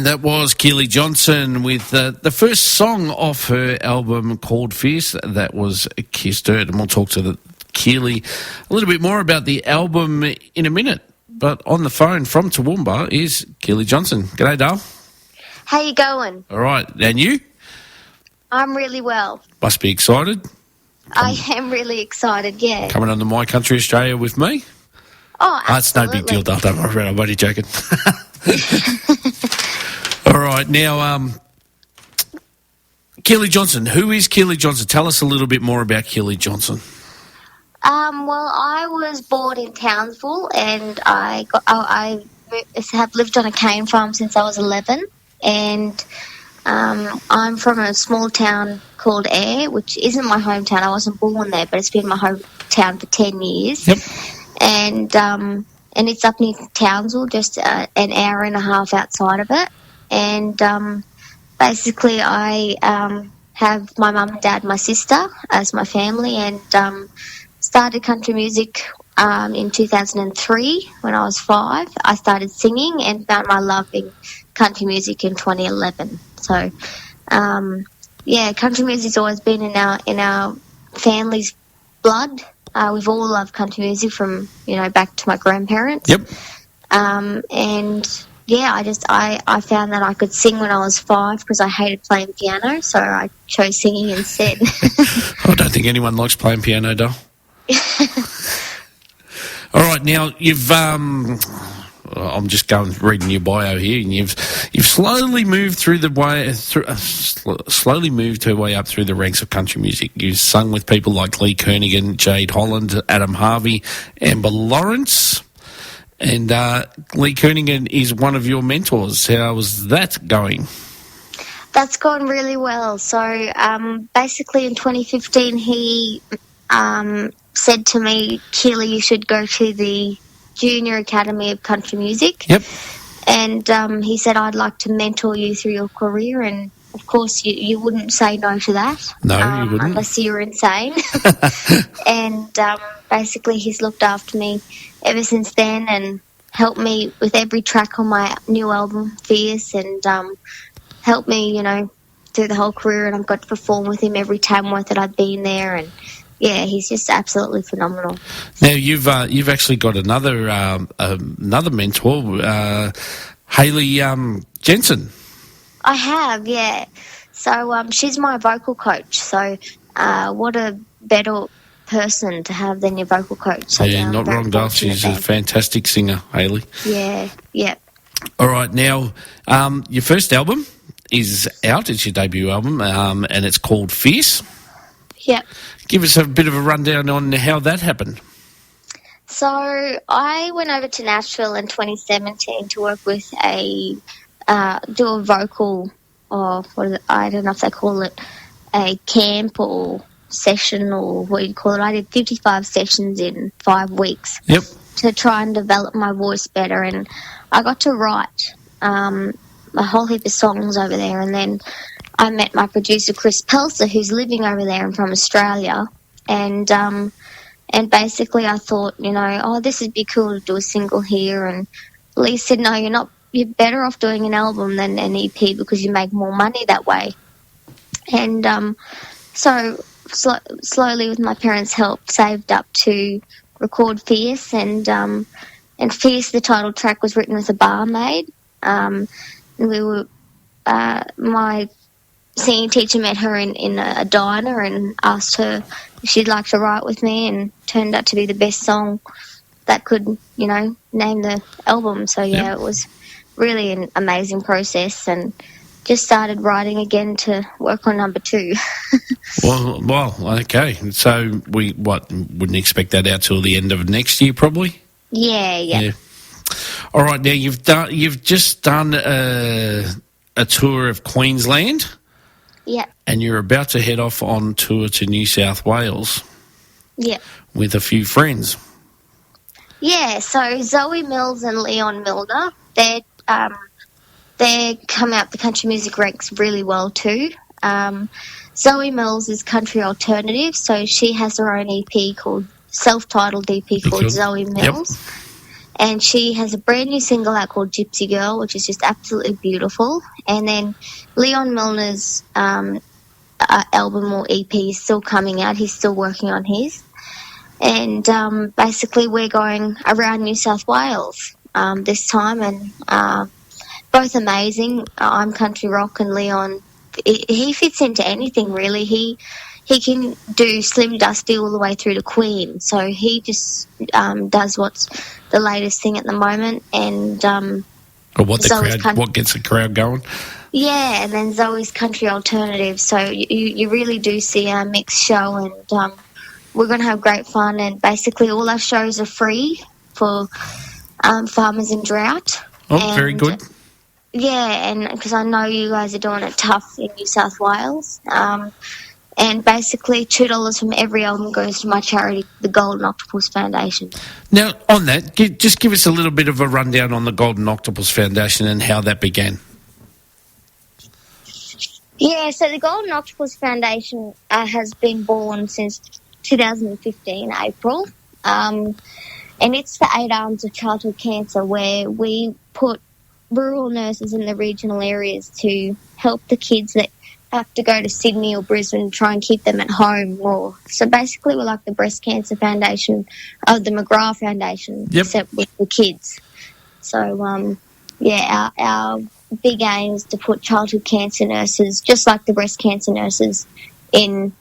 And that was Keely Johnson with the first song off her album called Fierce. That was Kissed Dirt. And we'll talk to Keely a little bit more about the album in a minute. But on the phone from Toowoomba is Keely Johnson. G'day, Dale. How you going? All right. And you? I'm really well. Must be excited. I am really excited, yeah. Coming on to My Country Australia with me? Oh, absolutely. That's no big deal, Dale. Don't worry about it. I'm only joking. All right. Now, Keely Johnson. Who is Keely Johnson? Tell us a little bit more about Keely Johnson. Well, I was born in Townsville, and I have lived on a cane farm since I was 11, and I'm from a small town called Ayr, which isn't my hometown. I wasn't born there, but it's been my hometown for 10 years. Yep. And it's up near Townsville, just an hour and a half outside of it. And basically I have my mum and dad and my sister as my family, and started country music in 2003 when I was 5. I started singing and found my love in country music in 2011. So, country music's always been in our family's blood. We've all loved country music from, back to my grandparents. Yep. I found that I could sing when I was 5 because I hated playing piano, so I chose singing instead. I don't think anyone likes playing piano, Dale. All right, now you've I'm just reading your bio here, and you've slowly moved slowly moved her way up through the ranks of country music. You've sung with people like Lee Kernaghan, Jade Holland, Adam Harvey, Amber Lawrence, and Lee Kernaghan is one of your mentors. How was that going? That's gone really well. So basically in 2015 he said to me, Keely, you should go to the Junior Academy of Country Music. Yep. And he said, I'd like to mentor you through your career. And, of course, you wouldn't say no to that. No, you wouldn't. Unless you were insane. And basically he's looked after me ever since then and helped me with every track on my new album, Fierce, and helped me, through the whole career. And I've got to perform with him every Tamworth that I've been there, and yeah, he's just absolutely phenomenal. Now you've actually got another mentor, Keely Johnson. I have, yeah. So she's my vocal coach. So what a better person to have than your vocal coach. So, yeah, not wrong, Dale. She's a fantastic singer, Keely. Yeah. All right, now your first album is out. It's your debut album, and it's called Fierce. Yep. Give us a bit of a rundown on how that happened. So I went over to Nashville in 2017 to work with do a vocal, or I don't know if they call it a camp or session or what you call it. I did 55 sessions in 5 weeks. Yep. To try and develop my voice better, and I got to write a whole heap of songs over there, and then I met my producer, Chris Pelser, who's living over there and from Australia. And basically I thought, this would be cool to do a single here. And Lee said, no, you're better off doing an album than an EP because you make more money that way. And so slowly, with my parents' help, saved up to record Fierce. And Fierce, the title track, was written with a barmaid. And we were, my singing teacher met her in a diner and asked her if she'd like to write with me, and turned out to be the best song that could, name the album. So, yeah, It was really an amazing process, and just started writing again to work on number 2. Well, okay. So wouldn't expect that out till the end of next year, probably? Yeah. All right, now you've just done a tour of Queensland. Yeah. And you're about to head off on tour to New South Wales. Yeah. With a few friends. Yeah, so Zoe Mills and Leon Milner, they come out the country music ranks really well too. Zoe Mills is country alternative, so she has her own EP called, self-titled EP called Zoe Mills. and she has a brand new single out called Gypsy Girl, which is just absolutely beautiful. And then Leon Milner's album or EP is still coming out. He's still working on his. And basically we're going around New South Wales this time, and both amazing. I'm country rock, and Leon, he fits into anything really. He can do Slim Dusty all the way through to Queen, so he just does what's the latest thing at the moment. And or what gets the crowd going. Yeah, and then Zoe's country alternative. So you really do see a mixed show, and we're going to have great fun. And basically all our shows are free for farmers in drought. Oh, very good. Yeah, and because I know you guys are doing it tough in New South Wales. And basically $2 from every album goes to my charity, the Golden Octopus Foundation. Now, on that, just give us a little bit of a rundown on the Golden Octopus Foundation and how that began. Yeah, so the Golden Octopus Foundation has been born since 2015, April. And it's the 8 Arms of Childhood Cancer, where we put rural nurses in the regional areas to help the kids that have to go to Sydney or Brisbane and try and keep them at home more. So basically we're like the Breast Cancer Foundation, the McGrath Foundation, except with the kids. So, our big aim is to put childhood cancer nurses, just like the breast cancer nurses, in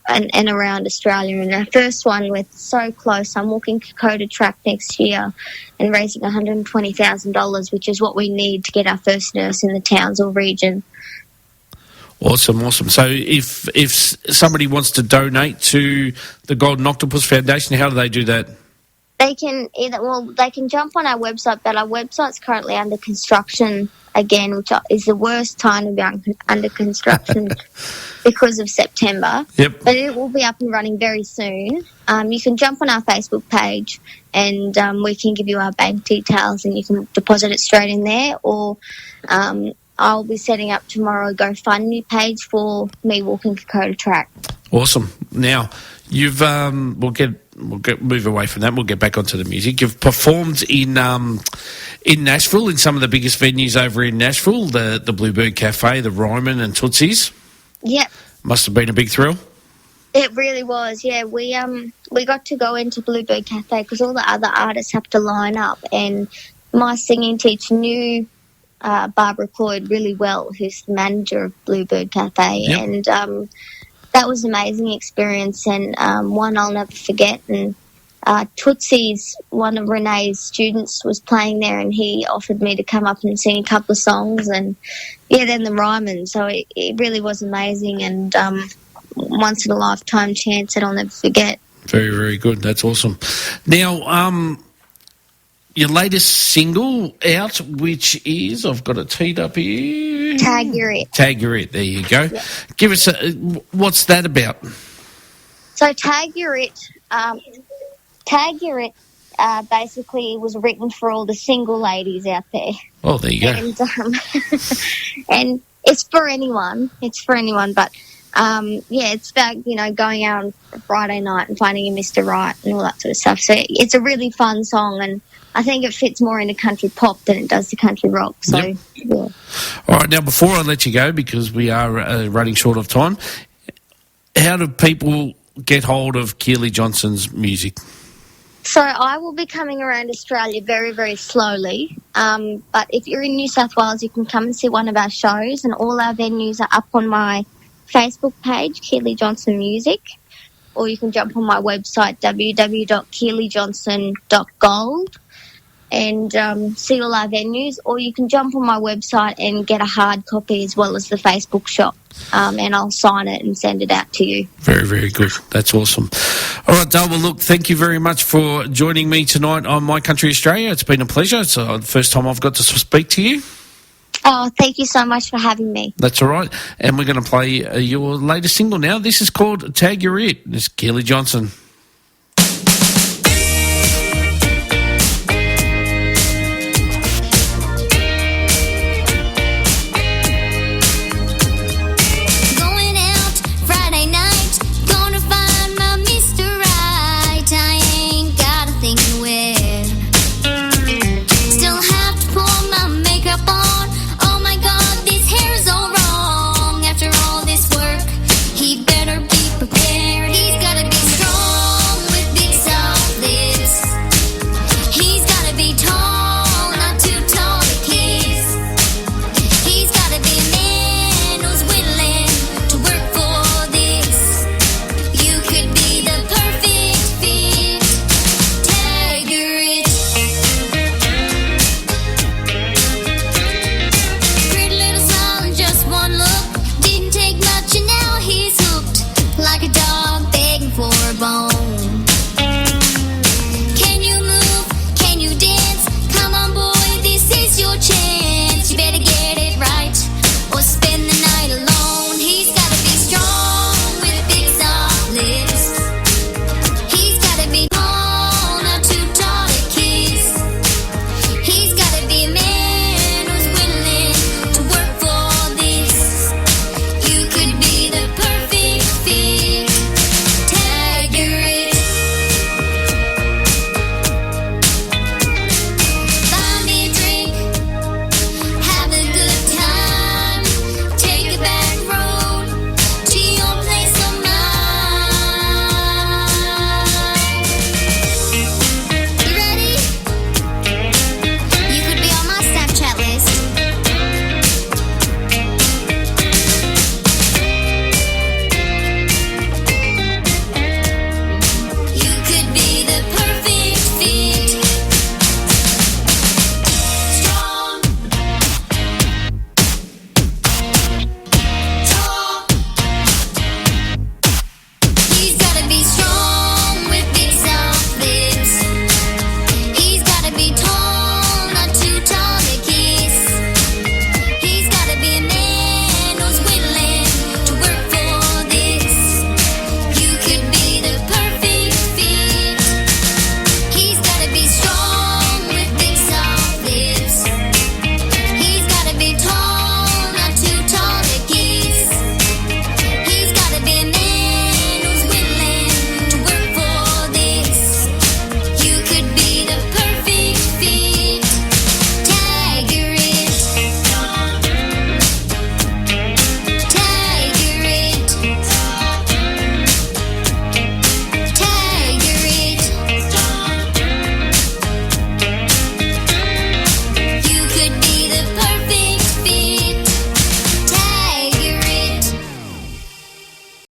and around Australia. And our first one, we're so close. I'm walking Kokoda Track next year and raising $120,000, which is what we need to get our first nurse in the Townsville region. Awesome. So if somebody wants to donate to the Golden Octopus Foundation, how do they do that? They can they can jump on our website, but our website's currently under construction again, which is the worst time to be under construction because of September. Yep. But it will be up and running very soon. You can jump on our Facebook page, and we can give you our bank details, and you can deposit it straight in there, or I'll be setting up tomorrow a GoFundMe page for me walking Kokoda Track. Awesome. Now, you've move away from that. We'll get back onto the music. You've performed in Nashville, in some of the biggest venues over in Nashville, the Bluebird Cafe, the Ryman and Tootsie's. Yep. Must have been a big thrill. It really was, yeah. We got to go into Bluebird Cafe because all the other artists have to line up, and my singing teacher knew Barbara Cloyd really well, who's the manager of Bluebird Cafe. Yep. And that was an amazing experience, and one I'll never forget. And Tootsie's, one of Renee's students, was playing there, and he offered me to come up and sing a couple of songs, and then the Ryman. So it really was amazing, and once in a lifetime chance that I'll never forget. Very, very good. That's awesome. Now, your latest single out, which is, I've got it teed up here. Tag You're It. Tag You're It, there you go. Yep. Give us what's that about? So Tag You're It, basically was written for all the single ladies out there. Oh, there you go. And, and it's for anyone. But it's about, going out on Friday night and finding your Mr. Right and all that sort of stuff. So it's a really fun song, and I think it fits more into country pop than it does to country rock. So, yep. Yeah. All right, now before I let you go, because we are running short of time, how do people get hold of Keely Johnson's music? So I will be coming around Australia very, very slowly. But if you're in New South Wales, you can come and see one of our shows, and all our venues are up on my Facebook page, Keely Johnson Music, or you can jump on my website, www.keelyjohnson.gold, and see all our venues, or you can jump on my website and get a hard copy as well as the Facebook shop, and I'll sign it and send it out to you. Very, very good. That's awesome. All right, Dale, well, look, thank you very much for joining me tonight on My Country Australia. It's been a pleasure. It's the first time I've got to speak to you. Oh, thank you so much for having me. That's all right. And we're going to play your latest single now. This is called Tag You're It. It's Keely Johnson. Find my Mr. Right. I ain't got a thing to wear. be strong.